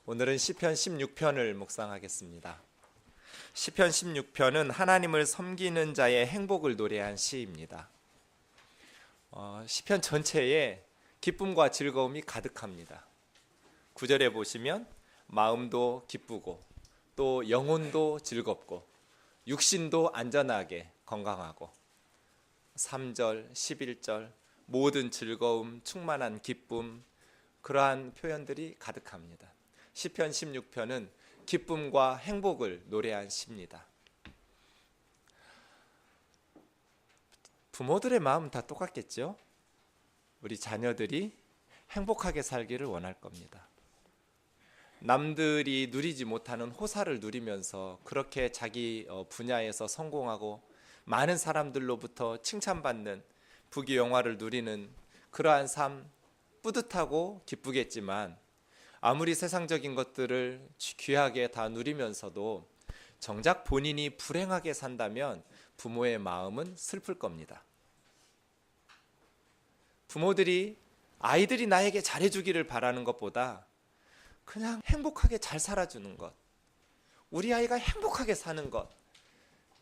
오늘은 시편 16편을 묵상하겠습니다. 시편 16편은 하나님을 섬기는 자의 행복을 노래한 시입니다. 시편 전체에 기쁨과 즐거움이 가득합니다. 9절에 보시면 마음도 기쁘고 또 영혼도 즐겁고 육신도 안전하게 건강하고 3절, 11절 모든 즐거움, 충만한 기쁨, 그러한 표현들이 가득합니다. 시편 16편은 기쁨과 행복을 노래한 시입니다. 부모들의 마음은 다 똑같겠죠? 우리 자녀들이 행복하게 살기를 원할 겁니다. 남들이 누리지 못하는 호사를 누리면서 그렇게 자기 분야에서 성공하고 많은 사람들로부터 칭찬받는 부귀영화를 누리는 그러한 삶 뿌듯하고 기쁘겠지만 아무리 세상적인 것들을 귀하게 다 누리면서도 정작 본인이 불행하게 산다면 부모의 마음은 슬플 겁니다. 부모들이 아이들이 나에게 잘해주기를 바라는 것보다 그냥 행복하게 잘 살아주는 것, 우리 아이가 행복하게 사는 것,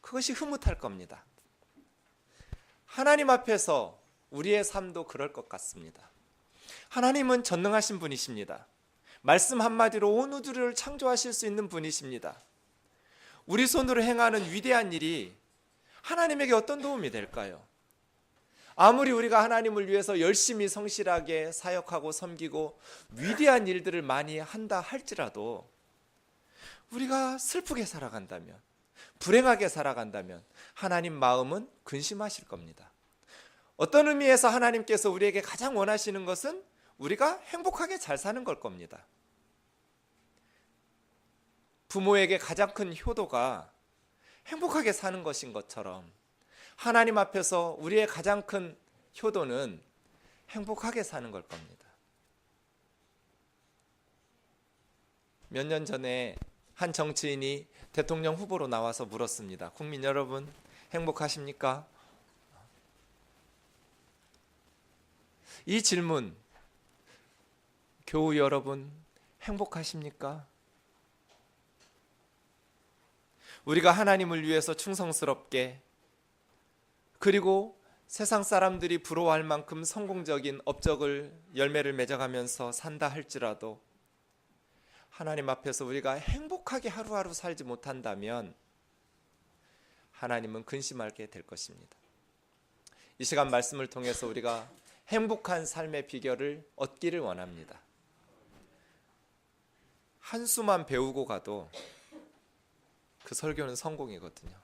그것이 흐뭇할 겁니다. 하나님 앞에서 우리의 삶도 그럴 것 같습니다. 하나님은 전능하신 분이십니다. 말씀 한마디로 온 우주를 창조하실 수 있는 분이십니다. 우리 손으로 행하는 위대한 일이 하나님에게 어떤 도움이 될까요? 아무리 우리가 하나님을 위해서 열심히 성실하게 사역하고 섬기고 위대한 일들을 많이 한다 할지라도 우리가 슬프게 살아간다면, 불행하게 살아간다면 하나님 마음은 근심하실 겁니다. 어떤 의미에서 하나님께서 우리에게 가장 원하시는 것은 우리가 행복하게 잘 사는 걸 겁니다. 부모에게 가장 큰 효도가 행복하게 사는 것인 것처럼 하나님 앞에서 우리의 가장 큰 효도는 행복하게 사는 걸 겁니다. 몇 년 전에 한 정치인이 대통령 후보로 나와서 물었습니다. 국민 여러분, 행복하십니까? 이 질문, 교우 여러분, 행복하십니까? 우리가 하나님을 위해서 충성스럽게 그리고 세상 사람들이 부러워할 만큼 성공적인 업적을 열매를 맺어가면서 산다 할지라도 하나님 앞에서 우리가 행복하게 하루하루 살지 못한다면 하나님은 근심하게 될 것입니다. 이 시간 말씀을 통해서 우리가 행복한 삶의 비결을 얻기를 원합니다. 한 수만 배우고 가도 그 설교는 성공이거든요.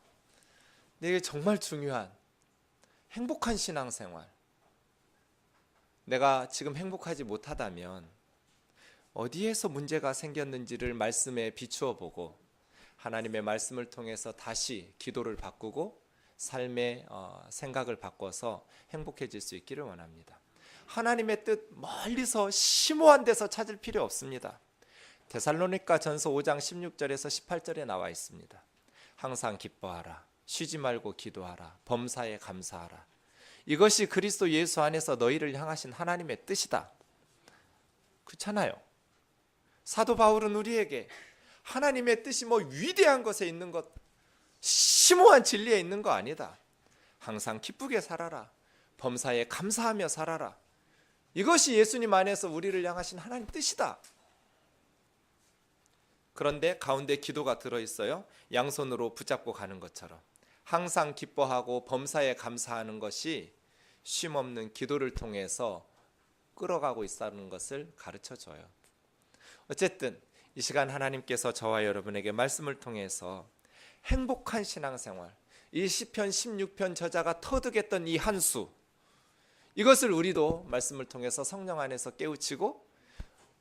근데 이게 정말 중요한 행복한 신앙생활, 내가 지금 행복하지 못하다면 어디에서 문제가 생겼는지를 말씀에 비추어 보고 하나님의 말씀을 통해서 다시 기도를 바꾸고 삶의 생각을 바꿔서 행복해질 수 있기를 원합니다. 하나님의 뜻 멀리서 심오한 데서 찾을 필요 없습니다. 데살로니가 전서 5장 16절에서 18절에 나와 있습니다. 항상 기뻐하라, 쉬지 말고 기도하라, 범사에 감사하라. 이것이 그리스도 예수 안에서 너희를 향하신 하나님의 뜻이다. 그렇잖아요. 사도 바울은 우리에게 하나님의 뜻이 위대한 것에 있는 것, 심오한 진리에 있는 거 아니다. 항상 기쁘게 살아라, 범사에 감사하며 살아라. 이것이 예수님 안에서 우리를 향하신 하나님 뜻이다. 그런데 가운데 기도가 들어있어요. 양손으로 붙잡고 가는 것처럼 항상 기뻐하고 범사에 감사하는 것이 쉼없는 기도를 통해서 끌어가고 있다는 것을 가르쳐줘요. 어쨌든 이 시간 하나님께서 저와 여러분에게 말씀을 통해서 행복한 신앙생활, 이 시편 16편 저자가 터득했던 이 한 수, 이것을 우리도 말씀을 통해서 성령 안에서 깨우치고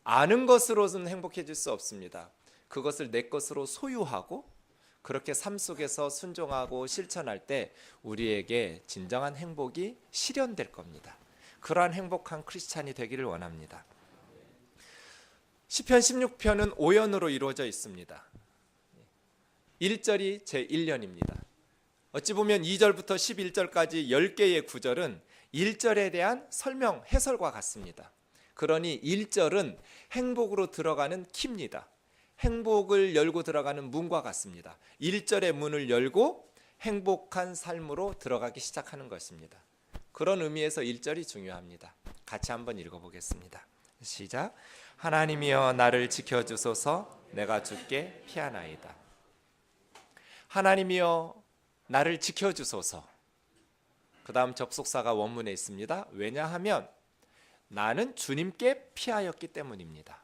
아는 것으로는 행복해질 수 없습니다. 그것을 내 것으로 소유하고 그렇게 삶 속에서 순종하고 실천할 때 우리에게 진정한 행복이 실현될 겁니다. 그러한 행복한 크리스찬이 되기를 원합니다. 시편 16편은 5연으로 이루어져 있습니다. 1절이 제1년입니다. 어찌 보면 2절부터 11절까지 10개의 구절은 1절에 대한 설명, 해설과 같습니다. 그러니 1절은 행복으로 들어가는 키입니다. 행복을 열고 들어가는 문과 같습니다. 1절의 문을 열고 행복한 삶으로 들어가기 시작하는 것입니다. 그런 의미에서 1절이 중요합니다. 같이 한번 읽어보겠습니다. 시작. 하나님이여 나를 지켜주소서. 내가 주께 피하나이다. 하나님이여 나를 지켜주소서. 그 다음 접속사가 원문에 있습니다. 왜냐하면 나는 주님께 피하였기 때문입니다.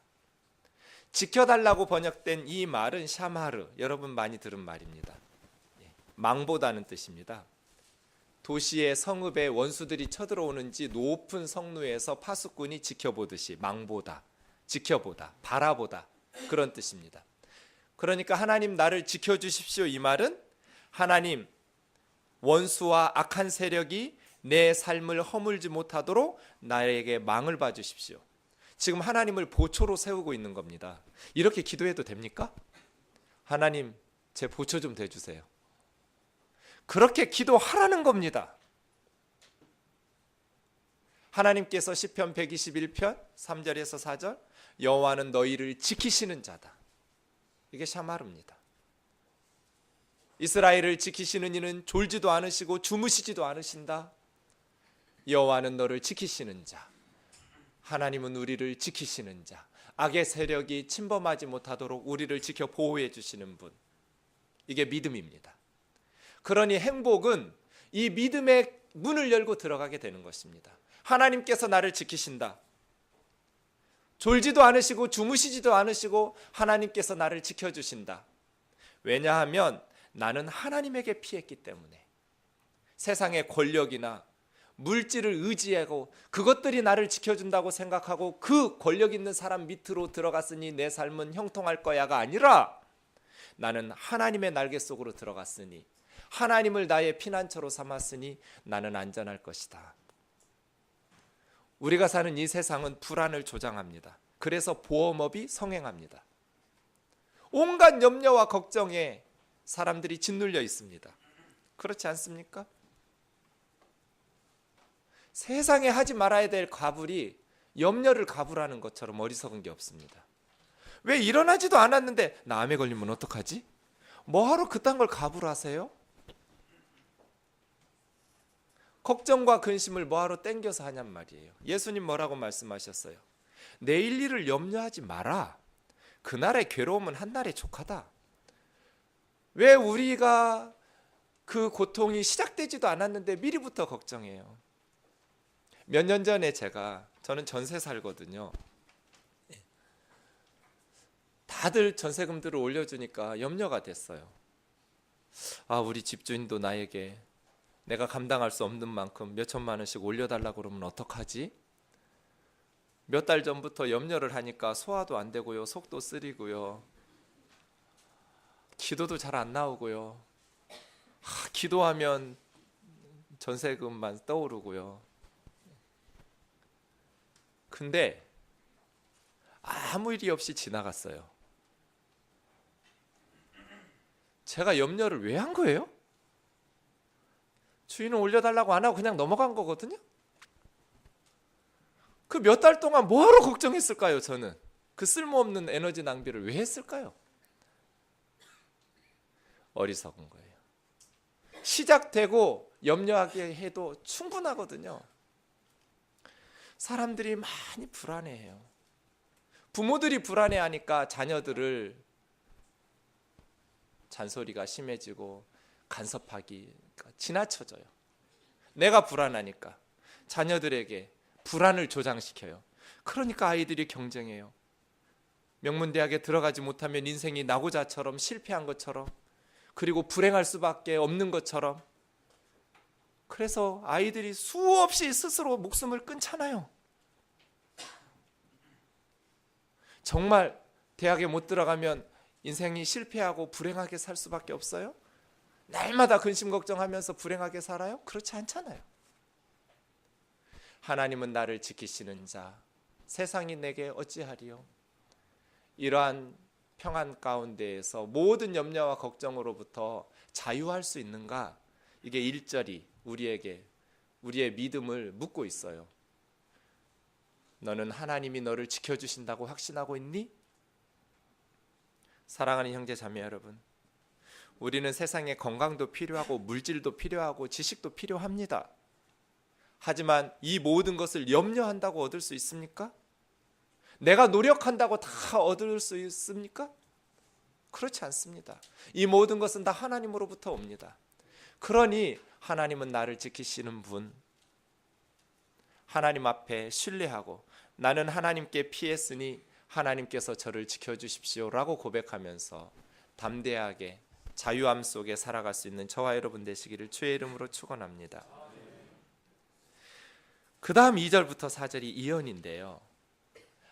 지켜달라고 번역된 이 말은 샤마르, 여러분 많이 들은 말입니다. 망보다는 뜻입니다. 도시의 성읍에 원수들이 쳐들어오는지 높은 성루에서 파수꾼이 지켜보듯이 망보다, 지켜보다, 바라보다, 그런 뜻입니다. 그러니까 하나님 나를 지켜주십시오, 이 말은 하나님 원수와 악한 세력이 내 삶을 허물지 못하도록 나에게 망을 봐주십시오. 지금 하나님을 보초로 세우고 있는 겁니다. 이렇게 기도해도 됩니까? 하나님 제 보초 좀 돼주세요. 그렇게 기도하라는 겁니다. 하나님께서 시편 121편 3절에서 4절 여호와는 너희를 지키시는 자다. 이게 샤마르입니다. 이스라엘을 지키시는 이는 졸지도 않으시고 주무시지도 않으신다. 여호와는 너를 지키시는 자. 하나님은 우리를 지키시는 자. 악의 세력이 침범하지 못하도록 우리를 지켜 보호해 주시는 분. 이게 믿음입니다. 그러니 행복은 이 믿음의 문을 열고 들어가게 되는 것입니다. 하나님께서 나를 지키신다. 졸지도 않으시고 주무시지도 않으시고 하나님께서 나를 지켜주신다. 왜냐하면 나는 하나님에게 피했기 때문에. 세상의 권력이나 물질을 의지하고 그것들이 나를 지켜준다고 생각하고 그 권력 있는 사람 밑으로 들어갔으니 내 삶은 형통할 거야가 아니라 나는 하나님의 날개 속으로 들어갔으니 하나님을 나의 피난처로 삼았으니 나는 안전할 것이다. 우리가 사는 이 세상은 불안을 조장합니다. 그래서 보험업이 성행합니다. 온갖 염려와 걱정에 사람들이 짓눌려 있습니다. 그렇지 않습니까? 세상에 하지 말아야 될 가불이 염려를 가불하는 것처럼 어리석은 게 없습니다. 왜 일어나지도 않았는데 나 암에 걸리면 어떡하지? 뭐하러 그딴 걸 가불하세요? 걱정과 근심을 뭐하러 땡겨서 하냔 말이에요. 예수님 뭐라고 말씀하셨어요? 내일 일을 염려하지 마라. 그날의 괴로움은 한날의 족하다. 왜 우리가 그 고통이 시작되지도 않았는데 미리부터 걱정해요? 몇 년 전에 저는 전세 살거든요. 다들 전세금들을 올려주니까 염려가 됐어요. 아, 우리 집주인도 나에게 내가 감당할 수 없는 만큼 몇 천만 원씩 올려달라고 그러면 어떡하지? 몇 달 전부터 염려를 하니까 소화도 안 되고요. 속도 쓰리고요. 기도도 잘 안 나오고요. 기도하면 전세금만 떠오르고요. 근데 아무 일이 없이 지나갔어요. 제가 염려를 왜 한 거예요? 주인은 올려달라고 안 하고 그냥 넘어간 거거든요. 그 몇 달 동안 뭐하러 걱정했을까요? 저는 그 쓸모없는 에너지 낭비를 왜 했을까요? 어리석은 거예요. 시작되고 염려하게 해도 충분하거든요. 사람들이 많이 불안해해요. 부모들이 불안해하니까 자녀들을 잔소리가 심해지고 간섭하기가 지나쳐져요. 내가 불안하니까 자녀들에게 불안을 조장시켜요. 그러니까 아이들이 경쟁해요. 명문대학에 들어가지 못하면 인생이 나고자처럼 실패한 것처럼, 그리고 불행할 수밖에 없는 것처럼. 그래서 아이들이 수없이 스스로 목숨을 끊잖아요. 정말 대학에 못 들어가면 인생이 실패하고 불행하게 살 수밖에 없어요? 날마다 근심 걱정하면서 불행하게 살아요? 그렇지 않잖아요. 하나님은 나를 지키시는 자, 세상이 내게 어찌하리요? 이러한 평안 가운데에서 모든 염려와 걱정으로부터 자유할 수 있는가? 이게 1절이 우리에게 우리의 믿음을 묻고 있어요. 너는 하나님이 너를 지켜주신다고 확신하고 있니? 사랑하는 형제 자매 여러분, 우리는 세상에 건강도 필요하고 물질도 필요하고 지식도 필요합니다. 하지만 이 모든 것을 염려한다고 얻을 수 있습니까? 내가 노력한다고 다 얻을 수 있습니까? 그렇지 않습니다. 이 모든 것은 다 하나님으로부터 옵니다. 그러니 하나님은 나를 지키시는 분, 하나님 앞에 신뢰하고 나는 하나님께 피했으니 하나님께서 저를 지켜주십시오라고 고백하면서 담대하게 자유함 속에 살아갈 수 있는 저와 여러분 되시기를 주의 이름으로 축원합니다. 그 다음 2절부터 4절이 이언인데요,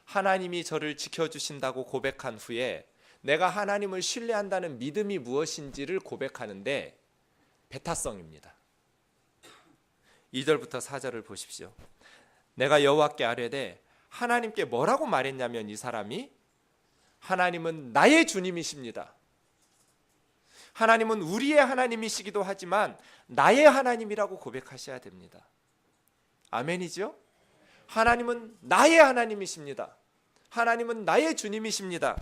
하나님이 저를 지켜주신다고 고백한 후에 내가 하나님을 신뢰한다는 믿음이 무엇인지를 고백하는데 배타성입니다. 2절부터 4절을 보십시오. 내가 여호와께 아뢰되, 하나님께 뭐라고 말했냐면 이 사람이 하나님은 나의 주님이십니다. 하나님은 우리의 하나님이시기도 하지만 나의 하나님이라고 고백하셔야 됩니다. 아멘이죠? 하나님은 나의 하나님이십니다. 하나님은 나의 주님이십니다.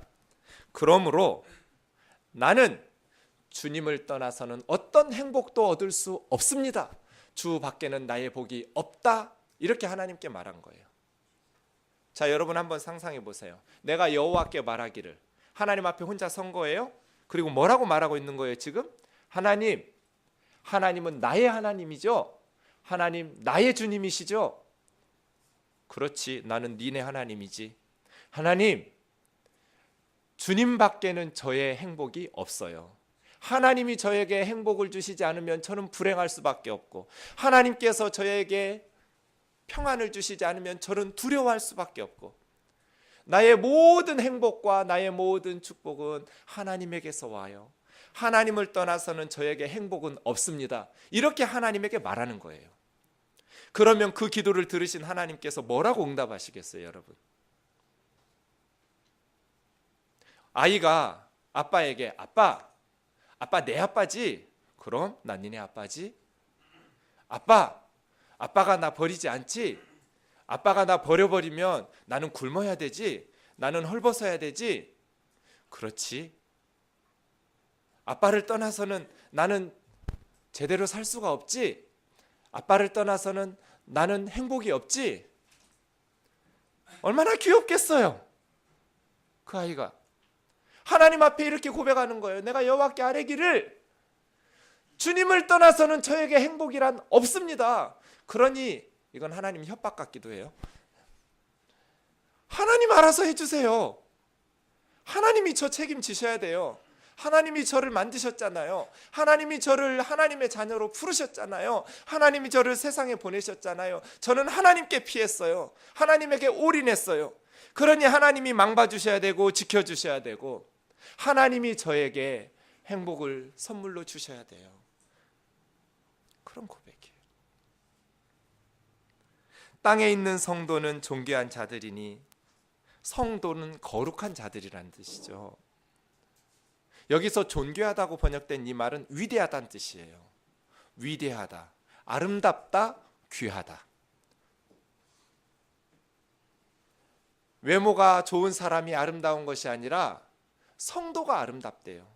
그러므로 나는 주님을 떠나서는 어떤 행복도 얻을 수 없습니다. 주 밖에는 나의 복이 없다. 이렇게 하나님께 말한 거예요. 자, 여러분 한번 상상해 보세요. 내가 여호와께 말하기를, 하나님 앞에 혼자 선 거예요. 그리고 뭐라고 말하고 있는 거예요 지금? 하나님, 하나님은 나의 하나님이죠. 하나님 나의 주님이시죠. 그렇지, 나는 니네 하나님이지. 하나님, 주님 밖에는 저의 행복이 없어요. 하나님이 저에게 행복을 주시지 않으면 저는 불행할 수밖에 없고, 하나님께서 저에게 평안을 주시지 않으면 저는 두려워할 수밖에 없고, 나의 모든 행복과 나의 모든 축복은 하나님에게서 와요. 하나님을 떠나서는 저에게 행복은 없습니다. 이렇게 하나님에게 말하는 거예요. 그러면 그 기도를 들으신 하나님께서 뭐라고 응답하시겠어요, 여러분? 아이가 아빠에게, 아빠 내 아빠지? 그럼 난 니네 아빠지? 아빠가 나 버리지 않지? 아빠가 나 버려버리면 나는 굶어야 되지? 나는 헐벗어야 되지? 그렇지. 아빠를 떠나서는 나는 제대로 살 수가 없지? 아빠를 떠나서는 나는 행복이 없지? 얼마나 귀엽겠어요, 그 아이가. 하나님 앞에 이렇게 고백하는 거예요. 내가 여호와께 아뢰기를, 주님을 떠나서는 저에게 행복이란 없습니다. 그러니 이건 하나님 협박 같기도 해요. 하나님 알아서 해주세요. 하나님이 저 책임지셔야 돼요. 하나님이 저를 만드셨잖아요. 하나님이 저를 하나님의 자녀로 부르셨잖아요. 하나님이 저를 세상에 보내셨잖아요. 저는 하나님께 피했어요. 하나님에게 올인했어요. 그러니 하나님이 망봐주셔야 되고 지켜주셔야 되고, 하나님이 저에게 행복을 선물로 주셔야 돼요. 그런 고백이에요. 땅에 있는 성도는 존귀한 자들이니, 성도는 거룩한 자들이라는 뜻이죠. 여기서 존귀하다고 번역된 이 말은 위대하다는 뜻이에요. 위대하다, 아름답다, 귀하다. 외모가 좋은 사람이 아름다운 것이 아니라 성도가 아름답대요.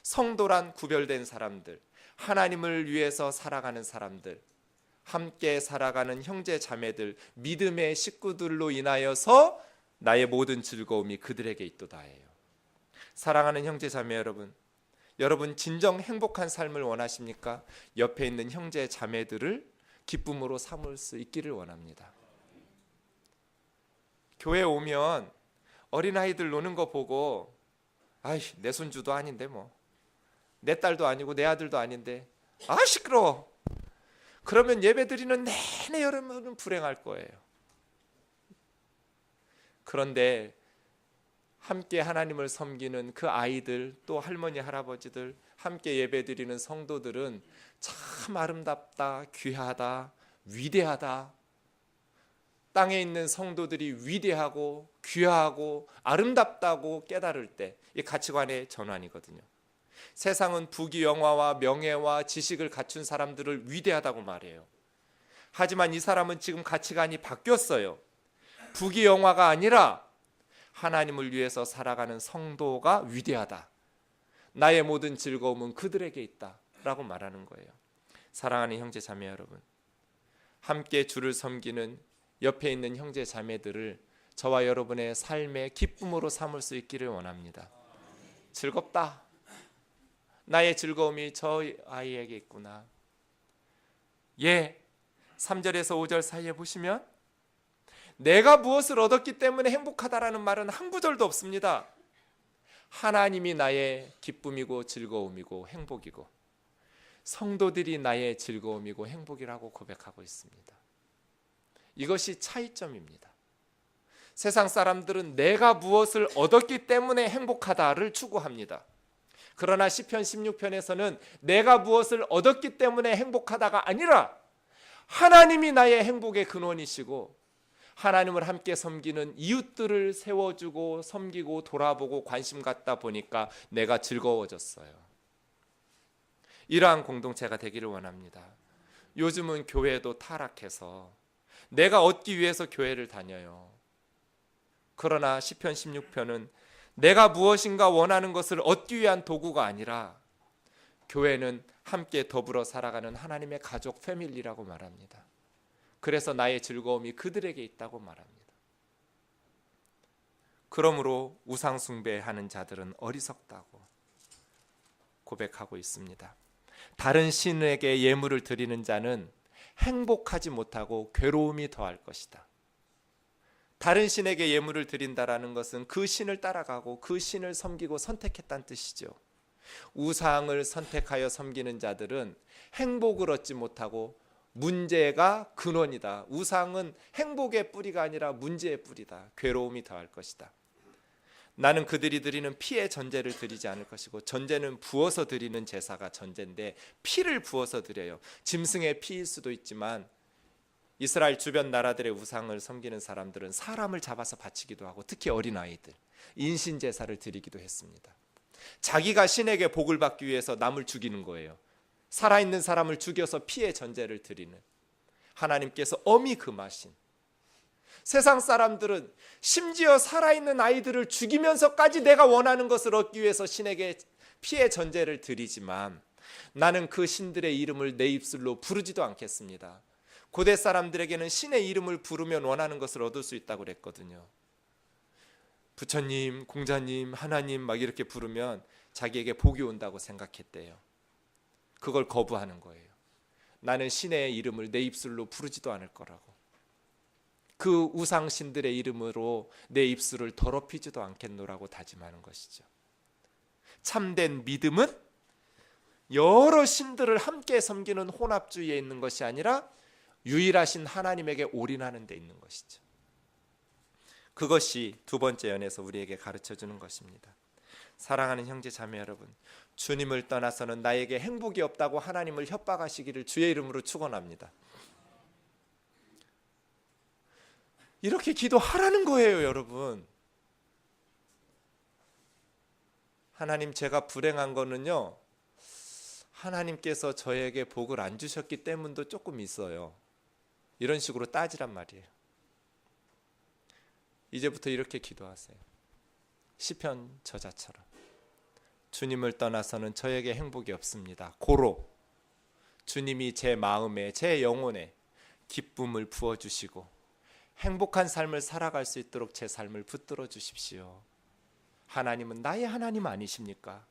성도란 구별된 사람들, 하나님을 위해서 살아가는 사람들, 함께 살아가는 형제 자매들, 믿음의 식구들로 인하여서 나의 모든 즐거움이 그들에게 있도다예요. 사랑하는 형제 자매 여러분, 여러분 진정 행복한 삶을 원하십니까? 옆에 있는 형제 자매들을 기쁨으로 삼을 수 있기를 원합니다. 교회 오면 어린아이들 노는 거 보고, 아이, 내 손주도 아닌데 뭐, 내 딸도 아니고 내 아들도 아닌데, 아 시끄러워. 그러면 예배드리는 내내 여러분은 불행할 거예요. 그런데 함께 하나님을 섬기는 그 아이들, 또 할머니 할아버지들, 함께 예배드리는 성도들은 참 아름답다, 귀하다, 위대하다. 땅에 있는 성도들이 위대하고 귀하고 아름답다고 깨달을 때 이 가치관의 전환이거든요. 세상은 부귀영화와 명예와 지식을 갖춘 사람들을 위대하다고 말해요. 하지만 이 사람은 지금 가치관이 바뀌었어요. 부귀영화가 아니라 하나님을 위해서 살아가는 성도가 위대하다. 나의 모든 즐거움은 그들에게 있다 라고 말하는 거예요. 사랑하는 형제 자매 여러분, 함께 주를 섬기는 옆에 있는 형제 자매들을 저와 여러분의 삶의 기쁨으로 삼을 수 있기를 원합니다. 즐겁다. 나의 즐거움이 저 아이에게 있구나. 3절에서 5절 사이에 보시면 내가 무엇을 얻었기 때문에 행복하다라는 말은 한 구절도 없습니다. 하나님이 나의 기쁨이고 즐거움이고 행복이고 성도들이 나의 즐거움이고 행복이라고 고백하고 있습니다. 이것이 차이점입니다. 세상 사람들은 내가 무엇을 얻었기 때문에 행복하다를 추구합니다. 그러나 시편 16편에서는 내가 무엇을 얻었기 때문에 행복하다가 아니라 하나님이 나의 행복의 근원이시고 하나님을 함께 섬기는 이웃들을 세워주고 섬기고 돌아보고 관심 갖다 보니까 내가 즐거워졌어요. 이러한 공동체가 되기를 원합니다. 요즘은 교회도 타락해서 내가 얻기 위해서 교회를 다녀요. 그러나 시편 16편은 내가 무엇인가 원하는 것을 얻기 위한 도구가 아니라 교회는 함께 더불어 살아가는 하나님의 가족 패밀리라고 말합니다. 그래서 나의 즐거움이 그들에게 있다고 말합니다. 그러므로 우상 숭배하는 자들은 어리석다고 고백하고 있습니다. 다른 신에게 예물을 드리는 자는 행복하지 못하고 괴로움이 더할 것이다. 다른 신에게 예물을 드린다라는 것은 그 신을 따라가고 그 신을 섬기고 선택했다는 뜻이죠. 우상을 선택하여 섬기는 자들은 행복을 얻지 못하고 문제가 근원이다. 우상은 행복의 뿌리가 아니라 문제의 뿌리다. 괴로움이 더할 것이다. 나는 그들이 드리는 피의 전제를 드리지 않을 것이고, 전제는 부어서 드리는 제사가 전제인데 피를 부어서 드려요. 짐승의 피일 수도 있지만 이스라엘 주변 나라들의 우상을 섬기는 사람들은 사람을 잡아서 바치기도 하고 특히 어린아이들 인신 제사를 드리기도 했습니다. 자기가 신에게 복을 받기 위해서 남을 죽이는 거예요. 살아있는 사람을 죽여서 피의 전제를 드리는 하나님께서 엄히 금하신, 세상 사람들은 심지어 살아있는 아이들을 죽이면서까지 내가 원하는 것을 얻기 위해서 신에게 피의 전제를 드리지만 나는 그 신들의 이름을 내 입술로 부르지도 않겠습니다. 고대 사람들에게는 신의 이름을 부르면 원하는 것을 얻을 수 있다고 그랬거든요. 부처님, 공자님, 하나님 막 이렇게 부르면 자기에게 복이 온다고 생각했대요. 그걸 거부하는 거예요. 나는 신의 이름을 내 입술로 부르지도 않을 거라고. 그 우상신들의 이름으로 내 입술을 더럽히지도 않겠노라고 다짐하는 것이죠. 참된 믿음은 여러 신들을 함께 섬기는 혼합주의에 있는 것이 아니라 유일하신 하나님에게 올인하는 데 있는 것이죠. 그것이 두 번째 연에서 우리에게 가르쳐주는 것입니다. 사랑하는 형제 자매 여러분, 주님을 떠나서는 나에게 행복이 없다고 하나님을 협박하시기를 주의 이름으로 축원합니다. 이렇게 기도하라는 거예요, 여러분. 하나님, 제가 불행한 거는요, 하나님께서 저에게 복을 안 주셨기 때문도 조금 있어요. 이런 식으로 따지란 말이에요. 이제부터 이렇게 기도하세요. 시편 저자처럼. 주님을 떠나서는 저에게 행복이 없습니다. 고로 주님이 제 마음에, 제 영혼에 기쁨을 부어주시고 행복한 삶을 살아갈 수 있도록 제 삶을 붙들어 주십시오. 하나님은 나의 하나님 아니십니까?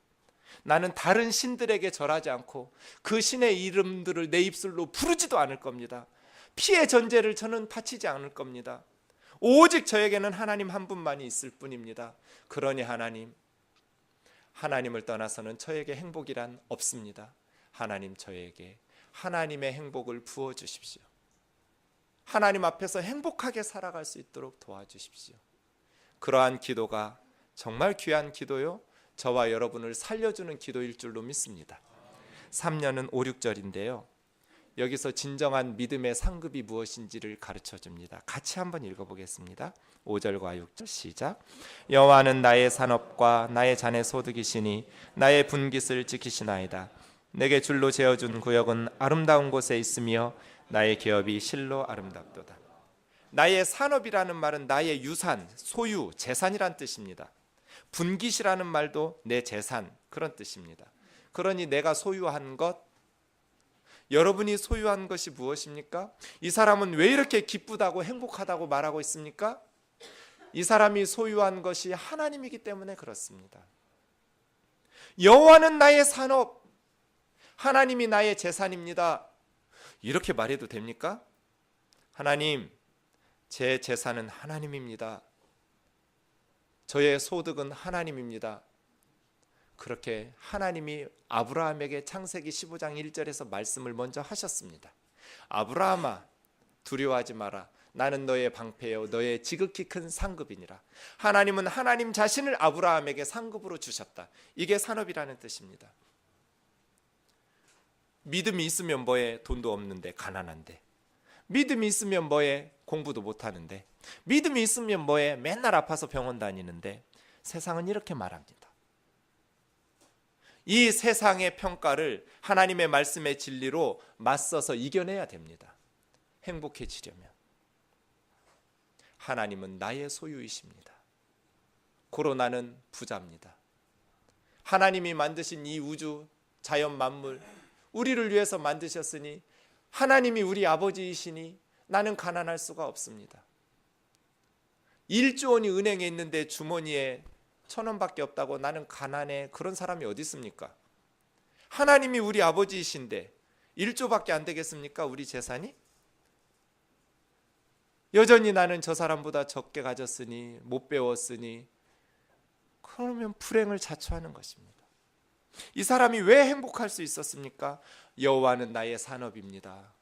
나는 다른 신들에게 절하지 않고 그 신의 이름들을 내 입술로 부르지도 않을 겁니다. 피의 전제를 저는 바치지 않을 겁니다. 오직 저에게는 하나님 한 분만이 있을 뿐입니다. 그러니 하나님을 떠나서는 저에게 행복이란 없습니다. 하나님, 저에게 하나님의 행복을 부어주십시오. 하나님 앞에서 행복하게 살아갈 수 있도록 도와주십시오. 그러한 기도가 정말 귀한 기도요, 저와 여러분을 살려주는 기도일 줄로 믿습니다. 3년은 5, 6절인데요. 여기서 진정한 믿음의 상급이 무엇인지를 가르쳐줍니다. 같이 한번 읽어보겠습니다. 5절과 6절 시작. 여호와는 나의 산업과 나의 잔의 소득이시니 나의 분깃을 지키시나이다. 내게 줄로 재어준 구역은 아름다운 곳에 있으며 나의 기업이 실로 아름답도다. 나의 산업이라는 말은 나의 유산, 소유, 재산이란 뜻입니다. 분깃이라는 말도 내 재산, 그런 뜻입니다. 그러니 내가 소유한 것, 여러분이 소유한 것이 무엇입니까? 이 사람은 왜 이렇게 기쁘다고 행복하다고 말하고 있습니까? 이 사람이 소유한 것이 하나님이기 때문에 그렇습니다. 여호와는 나의 산업, 하나님이 나의 재산입니다. 이렇게 말해도 됩니까? 하나님, 제 재산은 하나님입니다. 저의 소득은 하나님입니다. 그렇게 하나님이 아브라함에게 창세기 15장 1절에서 말씀을 먼저 하셨습니다. 아브라함아, 두려워하지 마라. 나는 너의 방패요 너의 지극히 큰 상급이니라. 하나님은 하나님 자신을 아브라함에게 상급으로 주셨다. 이게 산업이라는 뜻입니다. 믿음이 있으면 뭐해? 돈도 없는데 가난한데. 믿음이 있으면 뭐해? 공부도 못하는데. 믿음이 있으면 뭐해? 맨날 아파서 병원 다니는데. 세상은 이렇게 말합니다. 이 세상의 평가를 하나님의 말씀의 진리로 맞서서 이겨내야 됩니다. 행복해지려면. 하나님은 나의 소유이십니다. 고로 나는 부자입니다. 하나님이 만드신 이 우주, 자연 만물, 우리를 위해서 만드셨으니 하나님이 우리 아버지이시니 나는 가난할 수가 없습니다. 1조 원이 은행에 있는데 주머니에 1,000원밖에 없다고 나는 가난해. 그런 사람이 어디 있습니까? 하나님이 우리 아버지이신데 1조밖에 안 되겠습니까? 우리 재산이? 여전히 나는 저 사람보다 적게 가졌으니, 못 배웠으니, 그러면 불행을 자초하는 것입니다. 이 사람이 왜 행복할 수 있었습니까? 여호와는 나의 산업입니다.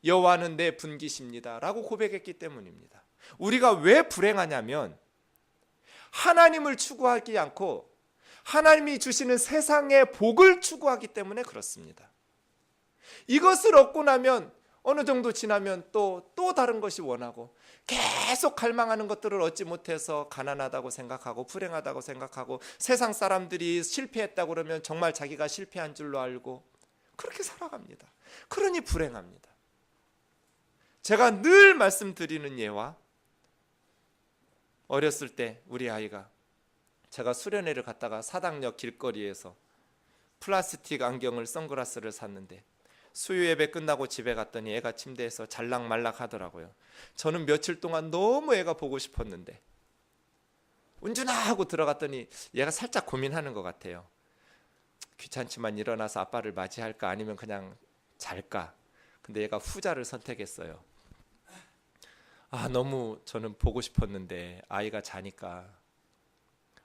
여호와는 내 분깃입니다. 라고 고백했기 때문입니다. 우리가 왜 불행하냐면 하나님을 추구하지 않고 하나님이 주시는 세상의 복을 추구하기 때문에 그렇습니다. 이것을 얻고 나면 어느 정도 지나면 또 다른 것이 원하고 계속 갈망하는 것들을 얻지 못해서 가난하다고 생각하고 불행하다고 생각하고 세상 사람들이 실패했다고 그러면 정말 자기가 실패한 줄로 알고 그렇게 살아갑니다. 그러니 불행합니다. 제가 늘 말씀드리는 예와 어렸을 때 우리 아이가 제가 수련회를 갔다가 사당역 길거리에서 플라스틱 안경을 선글라스를 샀는데 수요 예배 끝나고 집에 갔더니 애가 침대에서 잘락말락 하더라고요. 저는 며칠 동안 너무 애가 보고 싶었는데 운준아 하고 들어갔더니 얘가 살짝 고민하는 것 같아요. 귀찮지만 일어나서 아빠를 맞이할까 아니면 그냥 잘까. 근데 얘가 후자를 선택했어요. 너무 저는 보고 싶었는데 아이가 자니까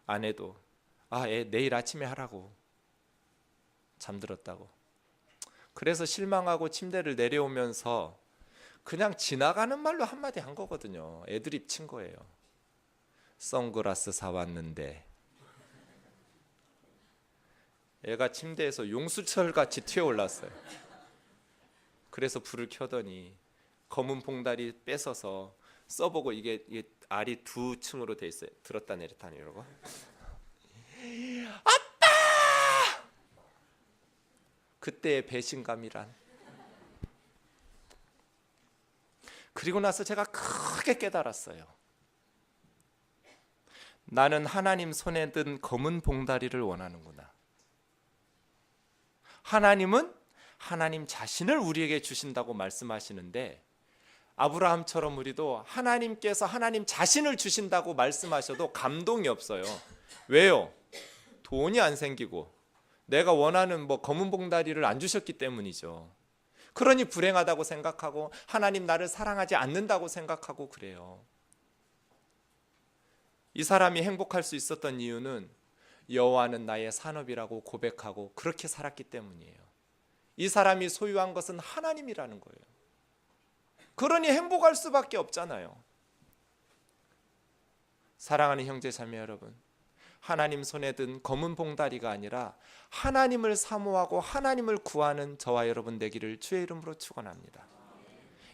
아내도 애 내일 아침에 하라고 잠들었다고. 그래서 실망하고 침대를 내려오면서 그냥 지나가는 말로 한마디 한 거거든요. 애드립 친 거예요. 선글라스 사왔는데. 애가 침대에서 용수철같이 튀어올랐어요. 그래서 불을 켜더니 검은 봉다리 뺏어서 써보고 이게 알이 2층으로 돼 있어요. 들었다 내렸다 이러고. 아빠! 그때의 배신감이란. 그리고 나서 제가 크게 깨달았어요. 나는 하나님 손에 든 검은 봉다리를 원하는구나. 하나님은 하나님 자신을 우리에게 주신다고 말씀하시는데 아브라함처럼 우리도 하나님께서 하나님 자신을 주신다고 말씀하셔도 감동이 없어요. 왜요? 돈이 안 생기고 내가 원하는 검은 봉다리를 안 주셨기 때문이죠. 그러니 불행하다고 생각하고 하나님 나를 사랑하지 않는다고 생각하고 그래요. 이 사람이 행복할 수 있었던 이유는 여호와는 나의 산업이라고 고백하고 그렇게 살았기 때문이에요. 이 사람이 소유한 것은 하나님이라는 거예요. 그러니 행복할 수밖에 없잖아요. 사랑하는 형제 자매 여러분, 하나님 손에 든 검은 봉다리가 아니라 하나님을 사모하고 하나님을 구하는 저와 여러분 되기를 주의 이름으로 축원합니다.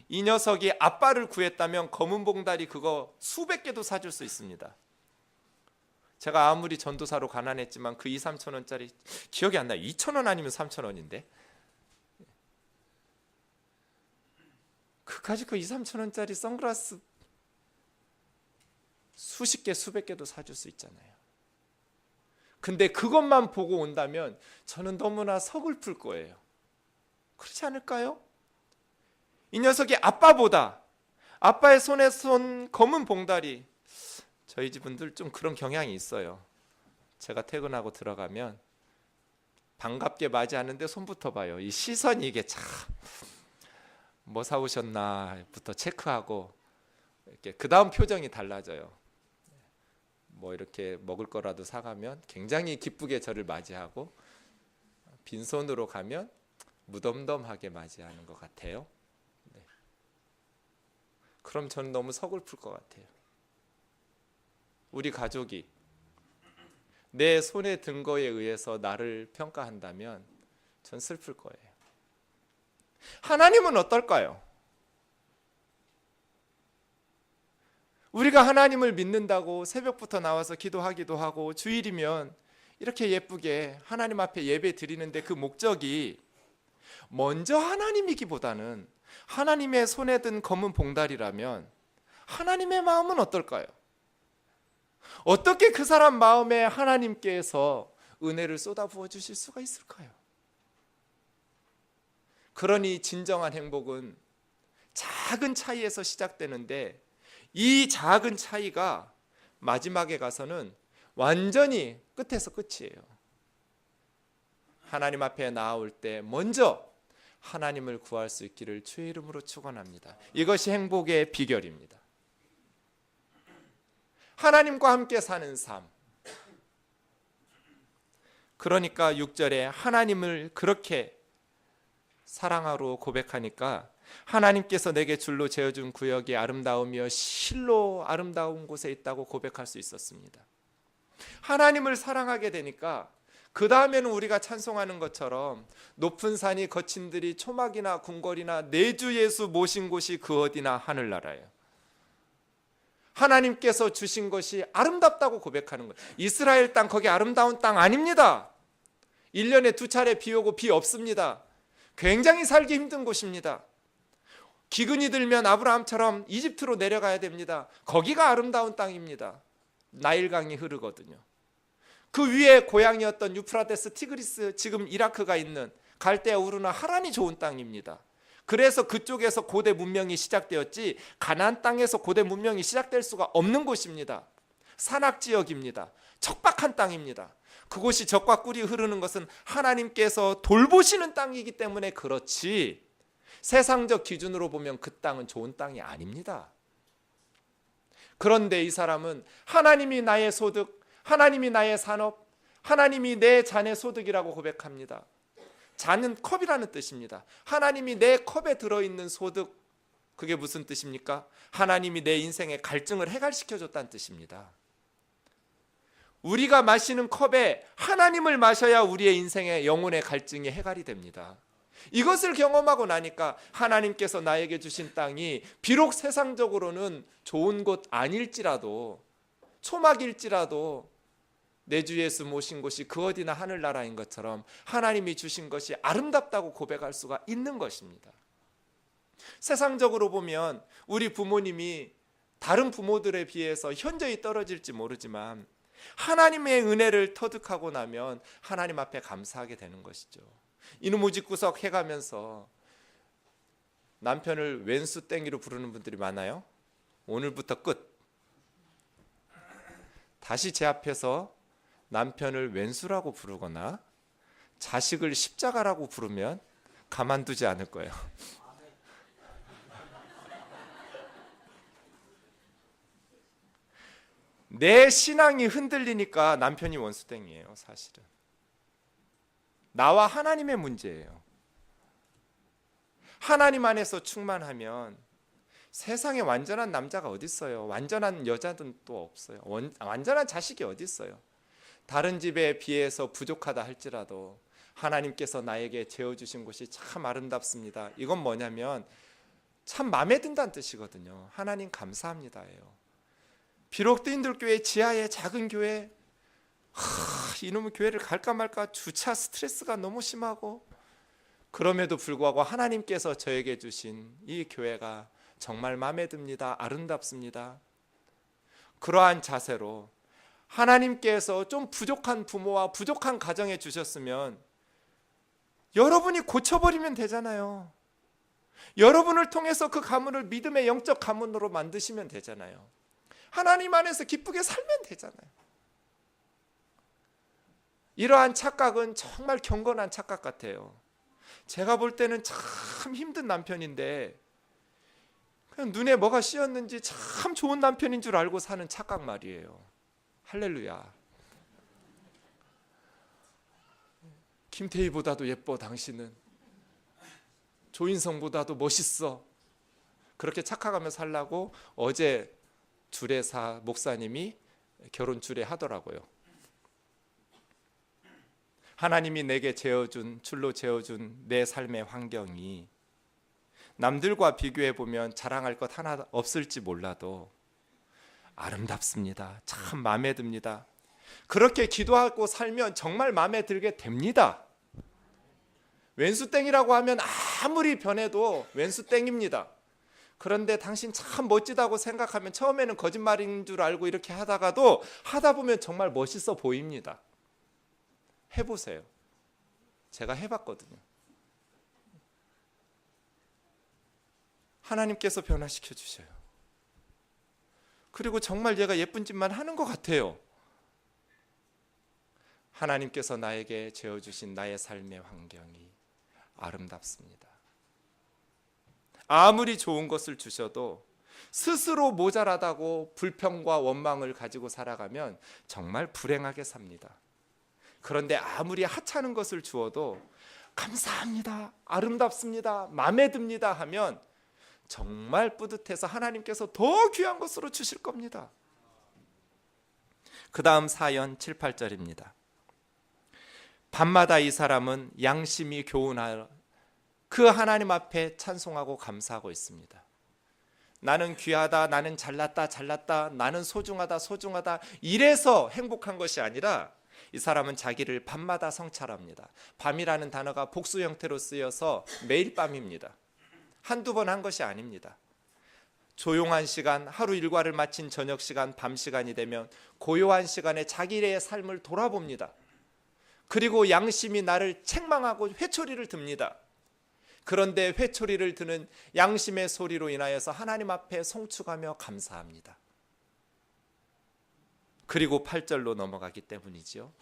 이 녀석이 아빠를 구했다면 검은 봉다리 그거 수백 개도 사줄 수 있습니다. 제가 아무리 전도사로 가난했지만 그 2-3천 원짜리 기억이 안 나요. 2,000원 아니면 3,000원인데 그까짓 거 2, 3천 원짜리 선글라스 수십 개, 수백 개도 사줄 수 있잖아요. 근데 그것만 보고 온다면 저는 너무나 서글플 거예요. 그렇지 않을까요? 이 녀석이 아빠보다, 아빠의 손에 손 검은 봉다리, 저희 집분들 좀 그런 경향이 있어요. 제가 퇴근하고 들어가면 반갑게 맞이하는데 손부터 봐요. 이 시선이 이게 참, 뭐 사오셨나부터 체크하고 이렇게 그 다음 표정이 달라져요. 뭐 이렇게 먹을 거라도 사가면 굉장히 기쁘게 저를 맞이하고, 빈손으로 가면 무덤덤하게 맞이하는 것 같아요. 네. 그럼 저는 너무 서글플 것 같아요. 우리 가족이 내 손에 든 거에 의해서 나를 평가한다면 전 슬플 거예요. 하나님은 어떨까요? 우리가 하나님을 믿는다고 새벽부터 나와서 기도하기도 하고, 주일이면 이렇게 예쁘게 하나님 앞에 예배 드리는데 그 목적이 먼저 하나님이기보다는 하나님의 손에 든 검은 봉다리라면 하나님의 마음은 어떨까요? 어떻게 그 사람 마음에 하나님께서 은혜를 쏟아부어 주실 수가 있을까요? 그러니 진정한 행복은 작은 차이에서 시작되는데, 이 작은 차이가 마지막에 가서는 완전히 끝에서 끝이에요. 하나님 앞에 나아올 때 먼저 하나님을 구할 수 있기를 주의 이름으로 축원합니다. 이것이 행복의 비결입니다. 하나님과 함께 사는 삶. 그러니까 6절에 하나님을 그렇게 사랑하러 고백하니까, 하나님께서 내게 줄로 재어준 구역이 아름다우며 실로 아름다운 곳에 있다고 고백할 수 있었습니다. 하나님을 사랑하게 되니까 그 다음에는 우리가 찬송하는 것처럼 높은 산이 거친 들이 초막이나 궁궐이나 내 주 예수 모신 곳이 그 어디나 하늘나라예요. 하나님께서 주신 것이 아름답다고 고백하는 거예요. 이스라엘 땅, 거기 아름다운 땅 아닙니다. 1년에 2차례 비 오고 비 없습니다. 굉장히 살기 힘든 곳입니다. 기근이 들면 아브라함처럼 이집트로 내려가야 됩니다. 거기가 아름다운 땅입니다. 나일강이 흐르거든요. 그 위에 고향이었던 유프라테스, 티그리스, 지금 이라크가 있는 갈대아, 우르나, 하란이 좋은 땅입니다. 그래서 그쪽에서 고대 문명이 시작되었지, 가나안 땅에서 고대 문명이 시작될 수가 없는 곳입니다. 산악지역입니다. 척박한 땅입니다. 그곳이 젖과 꿀이 흐르는 것은 하나님께서 돌보시는 땅이기 때문에 그렇지, 세상적 기준으로 보면 그 땅은 좋은 땅이 아닙니다. 그런데 이 사람은 하나님이 나의 소득, 하나님이 나의 산업, 하나님이 내 잔의 소득이라고 고백합니다. 잔은 컵이라는 뜻입니다. 하나님이 내 컵에 들어있는 소득, 그게 무슨 뜻입니까? 하나님이 내 인생의 갈증을 해갈시켜줬다는 뜻입니다. 우리가 마시는 컵에 하나님을 마셔야 우리의 인생의 영혼의 갈증이 해갈이 됩니다. 이것을 경험하고 나니까 하나님께서 나에게 주신 땅이 비록 세상적으로는 좋은 곳 아닐지라도, 초막일지라도 내 주 예수 모신 곳이 그 어디나 하늘나라인 것처럼 하나님이 주신 것이 아름답다고 고백할 수가 있는 것입니다. 세상적으로 보면 우리 부모님이 다른 부모들에 비해서 현저히 떨어질지 모르지만, 하나님의 은혜를 터득하고 나면 하나님 앞에 감사하게 되는 것이죠. 이누무지구석 해가면서 남편을 왼수 땡이로 부르는 분들이 많아요. 오늘부터 끝. 다시 제 앞에서 남편을 왼수라고 부르거나 자식을 십자가라고 부르면 가만두지 않을 거예요. 내 신앙이 흔들리니까 남편이 원수땡이에요. 사실은 나와 하나님의 문제예요. 하나님 안에서 충만하면 세상에 완전한 남자가 어디 있어요? 완전한 여자는 또 없어요. 완전한 자식이 어디 있어요? 다른 집에 비해서 부족하다 할지라도 하나님께서 나에게 재워주신 것이 참 아름답습니다. 이건 뭐냐면 참 마음에 든다는 뜻이거든요. 하나님 감사합니다예요. 비록 뜨인들교회 지하의 작은 교회, 이놈의 교회를 갈까 말까 주차 스트레스가 너무 심하고, 그럼에도 불구하고 하나님께서 저에게 주신 이 교회가 정말 마음에 듭니다. 아름답습니다. 그러한 자세로 하나님께서 좀 부족한 부모와 부족한 가정에 주셨으면 여러분이 고쳐버리면 되잖아요. 여러분을 통해서 그 가문을 믿음의 영적 가문으로 만드시면 되잖아요. 하나님 안에서 기쁘게 살면 되잖아요. 이러한 착각은 정말 경건한 착각 같아요. 제가 볼 때는 참 힘든 남편인데 그냥 눈에 뭐가 씌었는지 참 좋은 남편인 줄 알고 사는 착각 말이에요. 할렐루야. 김태희보다도 예뻐 당신은. 조인성보다도 멋있어. 그렇게 착각하며 살라고 어제 주례사 목사님이 결혼 주례하더라고요. 하나님이 내게 줄로 재어준 내 삶의 환경이 남들과 비교해 보면 자랑할 것 하나 없을지 몰라도 아름답습니다. 참 마음에 듭니다. 그렇게 기도하고 살면 정말 마음에 들게 됩니다. 왼수땡이라고 하면 아무리 변해도 왼수땡입니다. 그런데 당신 참 멋지다고 생각하면 처음에는 거짓말인 줄 알고 이렇게 하다가도 하다 보면 정말 멋있어 보입니다. 해보세요. 제가 해봤거든요. 하나님께서 변화시켜 주셔요. 그리고 정말 얘가 예쁜 짓만 하는 것 같아요. 하나님께서 나에게 재어주신 나의 삶의 환경이 아름답습니다. 아무리 좋은 것을 주셔도 스스로 모자라다고 불평과 원망을 가지고 살아가면 정말 불행하게 삽니다. 그런데 아무리 하찮은 것을 주어도 감사합니다, 아름답습니다, 마음에 듭니다 하면 정말 뿌듯해서 하나님께서 더 귀한 것으로 주실 겁니다. 그 다음 사연 7, 8절입니다. 밤마다 이 사람은 양심이 교훈하여 그 하나님 앞에 찬송하고 감사하고 있습니다. 나는 귀하다, 나는 잘났다, 나는 소중하다 이래서 행복한 것이 아니라 이 사람은 자기를 밤마다 성찰합니다. 밤이라는 단어가 복수 형태로 쓰여서 매일 밤입니다. 한두 번 한 것이 아닙니다. 조용한 시간, 하루 일과를 마친 저녁 시간, 밤 시간이 되면 고요한 시간에 자기의 삶을 돌아봅니다. 그리고 양심이 나를 책망하고 회초리를 듭니다. 그런데 회초리를 드는 양심의 소리로 인하여서 하나님 앞에 송축하며 감사합니다. 그리고 8절로 넘어가기 때문이지요.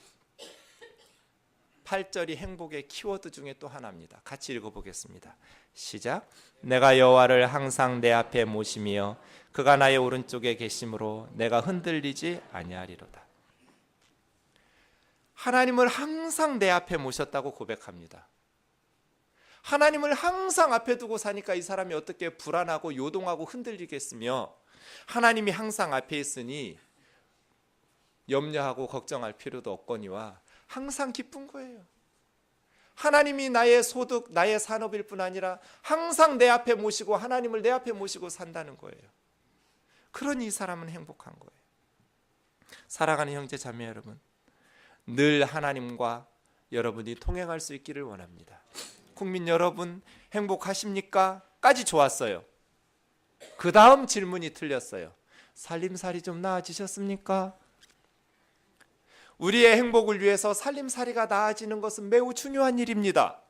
8절이 행복의 키워드 중에 또 하나입니다. 같이 읽어보겠습니다. 시작. 내가 여호와를 항상 내 앞에 모시며 그가 나의 오른쪽에 계심으로 내가 흔들리지 아니하리로다. 하나님을 항상 내 앞에 모셨다고 고백합니다. 하나님을 항상 앞에 두고 사니까 이 사람이 어떻게 불안하고 요동하고 흔들리겠으며, 하나님이 항상 앞에 있으니 염려하고 걱정할 필요도 없거니와 항상 기쁜 거예요. 하나님이 나의 소득, 나의 산업일 뿐 아니라 항상 내 앞에 모시고 하나님을 내 앞에 모시고 산다는 거예요. 그러니 이 사람은 행복한 거예요. 사랑하는 형제 자매 여러분, 늘 하나님과 여러분이 통행할 수 있기를 원합니다. 국민 여러분, 행복하십니까? 까지 좋았어요. 그 다음 질문이 틀렸어요. 살림살이 좀 나아지셨습니까? 우리의 행복을 위해서 살림살이가 나아지는 것은 매우 중요한 일입니다.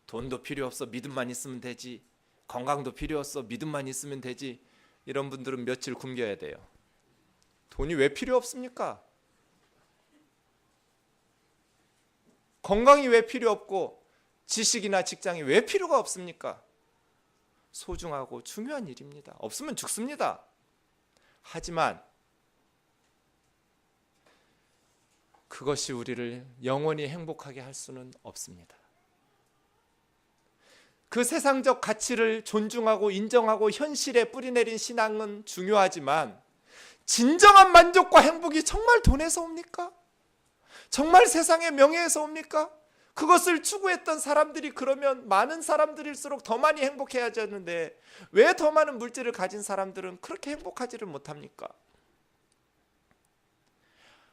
돈도 필요 없어, 믿음만 있으면 되지. 건강도 필요 없어, 믿음만 있으면 되지. 이런 분들은 며칠 굶겨야 돼요. 돈이 왜 필요 없습니까? 건강이 왜 필요 없고 지식이나 직장이 왜 필요가 없습니까? 소중하고 중요한 일입니다. 없으면 죽습니다. 하지만 그것이 우리를 영원히 행복하게 할 수는 없습니다. 그 세상적 가치를 존중하고 인정하고 현실에 뿌리내린 신앙은 중요하지만 진정한 만족과 행복이 정말 돈에서 옵니까? 정말 세상의 명예에서 옵니까? 그것을 추구했던 사람들이 그러면 많은 사람들일수록 더 많이 행복해야지 하는데 왜 더 많은 물질을 가진 사람들은 그렇게 행복하지를 못합니까?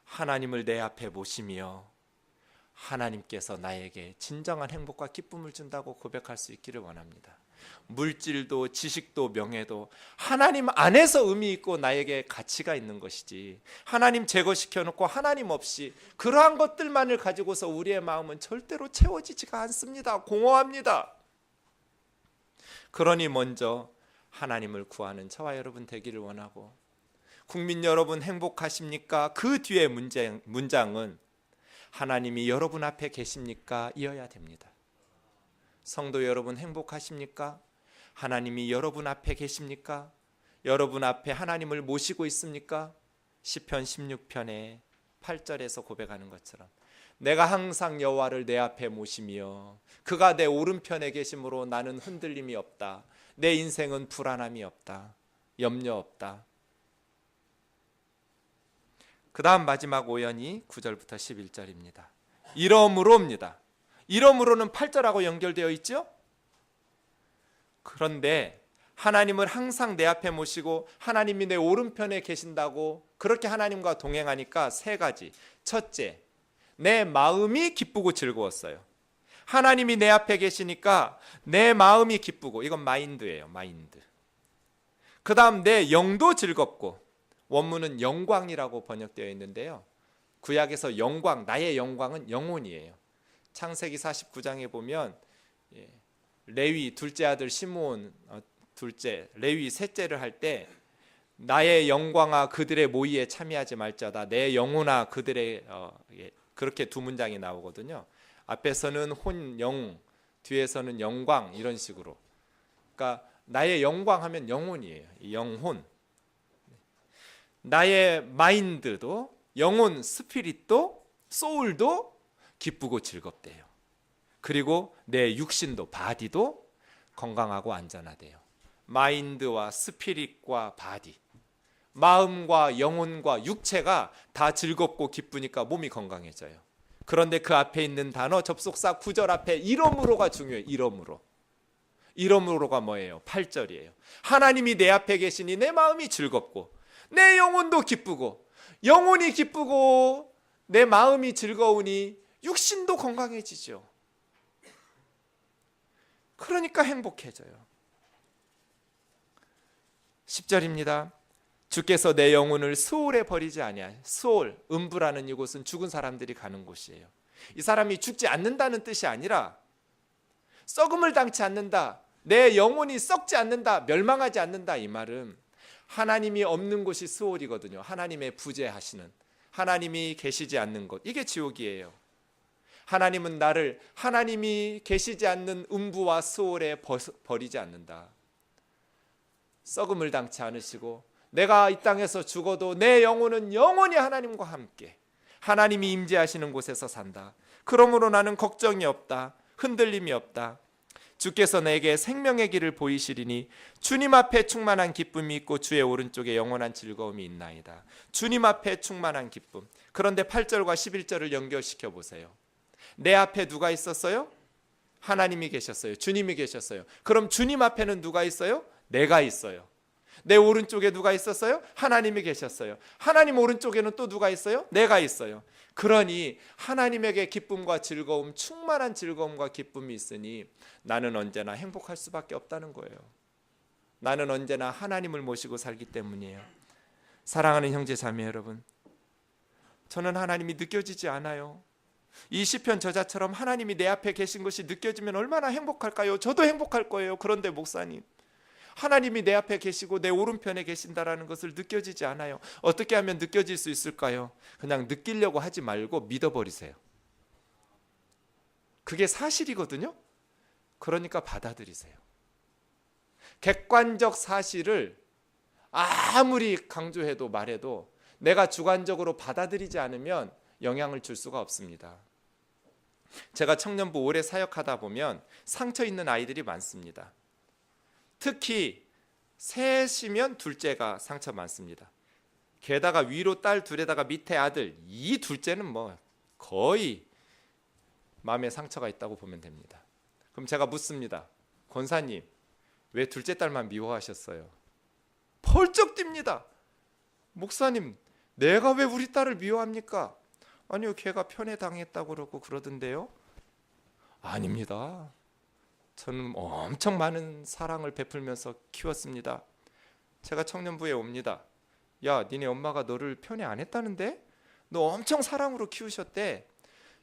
하나님을 내 앞에 모시며 하나님께서 나에게 진정한 행복과 기쁨을 준다고 고백할 수 있기를 원합니다. 물질도 지식도 명예도 하나님 안에서 의미 있고 나에게 가치가 있는 것이지, 하나님 제거시켜놓고 하나님 없이 그러한 것들만을 가지고서 우리의 마음은 절대로 채워지지가 않습니다. 공허합니다. 그러니 먼저 하나님을 구하는 저와 여러분 되기를 원하고, 국민 여러분 행복하십니까? 그 뒤에 문장은 하나님이 여러분 앞에 계십니까? 이어야 됩니다. 성도 여러분 행복하십니까? 하나님이 여러분 앞에 계십니까? 여러분 앞에 하나님을 모시고 있습니까? 시편 16편의 8절에서 고백하는 것처럼 내가 항상 여호와를 내 앞에 모시며 그가 내 오른편에 계심으로 나는 흔들림이 없다. 내 인생은 불안함이 없다. 염려 없다. 그 다음 마지막 오연이 9절부터 11절입니다. 이러므로입니다. 이러므로는 8절하고 연결되어 있죠? 그런데 하나님을 항상 내 앞에 모시고 하나님이 내 오른편에 계신다고 그렇게 하나님과 동행하니까 세 가지. 첫째, 내 마음이 기쁘고 즐거웠어요. 하나님이 내 앞에 계시니까 내 마음이 기쁘고, 이건 마인드예요. 마인드. 그 다음 내 영도 즐겁고, 원문은 영광이라고 번역되어 있는데요, 구약에서 영광, 나의 영광은 영혼이에요. 창세기 49장에 보면 레위 둘째 아들 시므온 둘째, 레위 셋째를 할 때 나의 영광아 그들의 모의에 참여하지 말자다. 내 영혼아 그들의 그렇게 두 문장이 나오거든요. 앞에서는 혼영, 뒤에서는 영광, 이런 식으로. 그러니까 나의 영광 하면 영혼이에요. 영혼. 나의 마인드도, 영혼, 스피릿도, 소울도 기쁘고 즐겁대요. 그리고 내 육신도, 바디도 건강하고 안전하대요. 마인드와 스피릿과 바디, 마음과 영혼과 육체가 다 즐겁고 기쁘니까 몸이 건강해져요. 그런데 그 앞에 있는 단어, 접속사 9절 앞에 이러므로가 중요해요. 이러므로. 이러므로가 뭐예요? 8절이에요. 하나님이 내 앞에 계시니 내 마음이 즐겁고 내 영혼도 기쁘고, 영혼이 기쁘고 내 마음이 즐거우니 육신도 건강해지죠. 그러니까 행복해져요. 10절입니다. 주께서 내 영혼을 스올에 버리지 아니하여. 스올, 음부라는 이곳은 죽은 사람들이 가는 곳이에요. 이 사람이 죽지 않는다는 뜻이 아니라 썩음을 당치 않는다, 내 영혼이 썩지 않는다, 멸망하지 않는다, 이 말은 하나님이 없는 곳이 스올이거든요. 하나님의 부재하시는, 하나님이 계시지 않는 곳, 이게 지옥이에요. 하나님은 나를 하나님이 계시지 않는 음부와 스올에 버리지 않는다. 썩음을 당치 않으시고 내가 이 땅에서 죽어도 내 영혼은 영원히 하나님과 함께 하나님이 임재하시는 곳에서 산다. 그러므로 나는 걱정이 없다. 흔들림이 없다. 주께서 내게 생명의 길을 보이시리니 주님 앞에 충만한 기쁨이 있고 주의 오른쪽에 영원한 즐거움이 있나이다. 주님 앞에 충만한 기쁨. 그런데 8절과 11절을 연결시켜 보세요. 내 앞에 누가 있었어요? 하나님이 계셨어요. 주님이 계셨어요. 그럼 주님 앞에는 누가 있어요? 내가 있어요. 내 오른쪽에 누가 있었어요? 하나님이 계셨어요. 하나님 오른쪽에는 또 누가 있어요? 내가 있어요. 그러니 하나님에게 기쁨과 즐거움, 충만한 즐거움과 기쁨이 있으니 나는 언제나 행복할 수밖에 없다는 거예요. 나는 언제나 하나님을 모시고 살기 때문이에요. 사랑하는 형제 자매 여러분, 저는 하나님이 느껴지지 않아요. 이 시편 저자처럼 하나님이 내 앞에 계신 것이 느껴지면 얼마나 행복할까요? 저도 행복할 거예요. 그런데 목사님, 하나님이 내 앞에 계시고 내 오른편에 계신다라는 것을 느껴지지 않아요. 어떻게 하면 느껴질 수 있을까요? 그냥 느끼려고 하지 말고 믿어버리세요. 그게 사실이거든요. 그러니까 받아들이세요. 객관적 사실을 아무리 강조해도 말해도 내가 주관적으로 받아들이지 않으면 영향을 줄 수가 없습니다. 제가 청년부 오래 사역하다 보면 상처 있는 아이들이 많습니다. 특히 셋이면 둘째가 상처 많습니다. 게다가 위로 딸 둘에다가 밑에 아들, 이 둘째는 뭐 거의 마음에 상처가 있다고 보면 됩니다. 그럼 제가 묻습니다. 권사님, 왜 둘째 딸만 미워하셨어요? 펄쩍 뜁니다. 목사님, 내가 왜 우리 딸을 미워합니까? 아니요, 걔가 편애당했다고 그러고 그러던데요. 아닙니다. 저는 엄청 많은 사랑을 베풀면서 키웠습니다. 제가 청년부에 옵니다. 야, 니네 엄마가 너를 편애 안 했다는데? 너 엄청 사랑으로 키우셨대.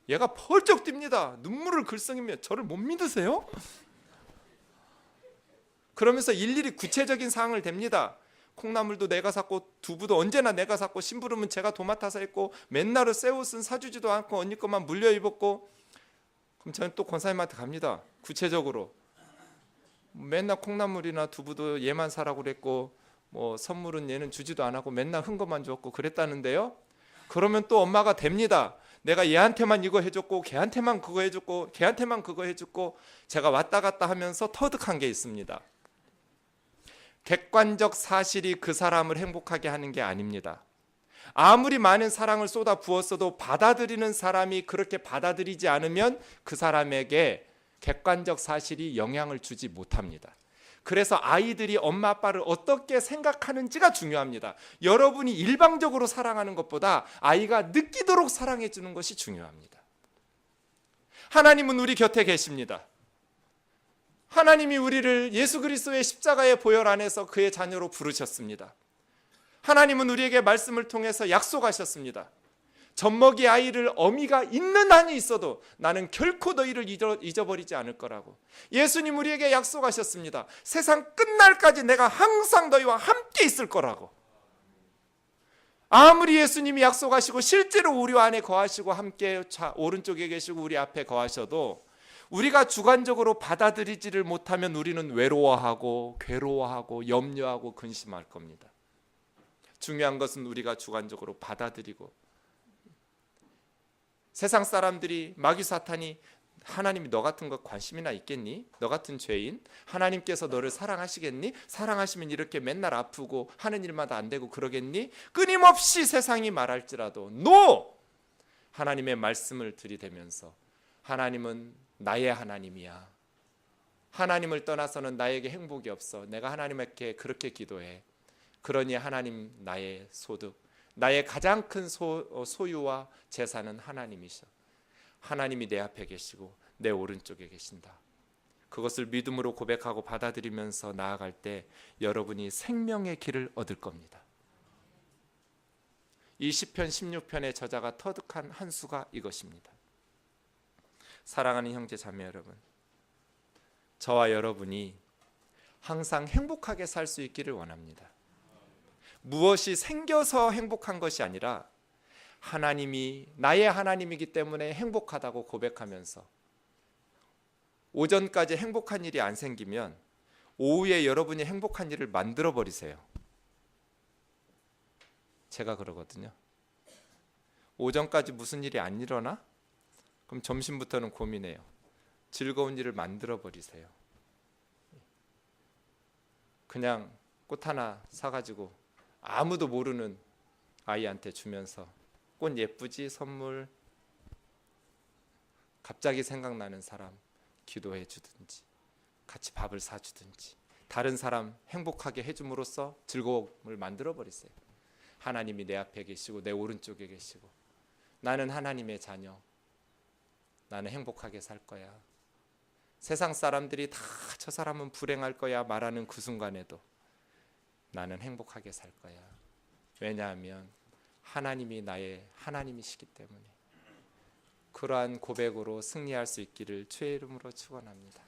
얘가 펄쩍 뜁니다. 눈물을 글썽이며 저를 못 믿으세요? 그러면서 일일이 구체적인 사항을 댑니다. 콩나물도 내가 샀고 두부도 언제나 내가 샀고 심부름은 제가 도맡아서 했고 맨날은 새 옷은 사주지도 않고 언니 것만 물려 입었고. 그럼 저는 또 권사님한테 갑니다. 구체적으로 맨날 콩나물이나 두부도 얘만 사라고 그랬고 뭐 선물은 얘는 주지도 안 하고 맨날 흔 것만 줬고 그랬다는데요. 그러면 또 엄마가 됩니다. 내가 얘한테만 이거 해줬고 걔한테만 그거 해줬고 걔한테만 그거 해줬고. 제가 왔다 갔다 하면서 터득한 게 있습니다. 객관적 사실이 그 사람을 행복하게 하는 게 아닙니다. 아무리 많은 사랑을 쏟아 부었어도 받아들이는 사람이 그렇게 받아들이지 않으면 그 사람에게 객관적 사실이 영향을 주지 못합니다. 그래서 아이들이 엄마 아빠를 어떻게 생각하는지가 중요합니다. 여러분이 일방적으로 사랑하는 것보다 아이가 느끼도록 사랑해 주는 것이 중요합니다. 하나님은 우리 곁에 계십니다. 하나님이 우리를 예수 그리스도의 십자가의 보혈 안에서 그의 자녀로 부르셨습니다. 하나님은 우리에게 말씀을 통해서 약속하셨습니다. 젖먹이 아이를 어미가 있는 한이 있어도 나는 결코 너희를 잊어버리지 않을 거라고. 예수님 우리에게 약속하셨습니다. 세상 끝날까지 내가 항상 너희와 함께 있을 거라고. 아무리 예수님이 약속하시고 실제로 우리 안에 거하시고 함께 오른쪽에 계시고 우리 앞에 거하셔도 우리가 주관적으로 받아들이지를 못하면 우리는 외로워하고 괴로워하고 염려하고 근심할 겁니다. 중요한 것은 우리가 주관적으로 받아들이고. 세상 사람들이 마귀 사탄이 하나님이 너 같은 거 관심이나 있겠니? 너 같은 죄인? 하나님께서 너를 사랑하시겠니? 사랑하시면 이렇게 맨날 아프고 하는 일마다 안 되고 그러겠니? 끊임없이 세상이 말할지라도 NO! 하나님의 말씀을 들이대면서 하나님은 나의 하나님이야. 하나님을 떠나서는 나에게 행복이 없어. 내가 하나님께 그렇게 기도해. 그러니 하나님 나의 소득, 나의 가장 큰 소유와 재산은 하나님이셔. 하나님이 내 앞에 계시고 내 오른쪽에 계신다. 그것을 믿음으로 고백하고 받아들이면서 나아갈 때 여러분이 생명의 길을 얻을 겁니다. 이 시편 16편의 저자가 터득한 한 수가 이것입니다. 사랑하는 형제 자매 여러분, 저와 여러분이 항상 행복하게 살 수 있기를 원합니다. 무엇이 생겨서 행복한 것이 아니라 하나님이 나의 하나님이기 때문에 행복하다고 고백하면서 오전까지 행복한 일이 안 생기면 오후에 여러분이 행복한 일을 만들어 버리세요. 제가 그러거든요. 오전까지 무슨 일이 안 일어나? 그럼 점심부터는 고민해요. 즐거운 일을 만들어 버리세요. 그냥 꽃 하나 사가지고 아무도 모르는 아이한테 주면서 꽃 예쁘지? 선물. 갑자기 생각나는 사람 기도해 주든지 같이 밥을 사주든지 다른 사람 행복하게 해줌으로써 즐거움을 만들어 버리세요. 하나님이 내 앞에 계시고 내 오른쪽에 계시고 나는 하나님의 자녀. 나는 행복하게 살 거야. 세상 사람들이 다 저 사람은 불행할 거야 말하는 그 순간에도 나는 행복하게 살 거야. 왜냐하면 하나님이 나의 하나님이시기 때문에. 그러한 고백으로 승리할 수 있기를 주의 이름으로 축원합니다.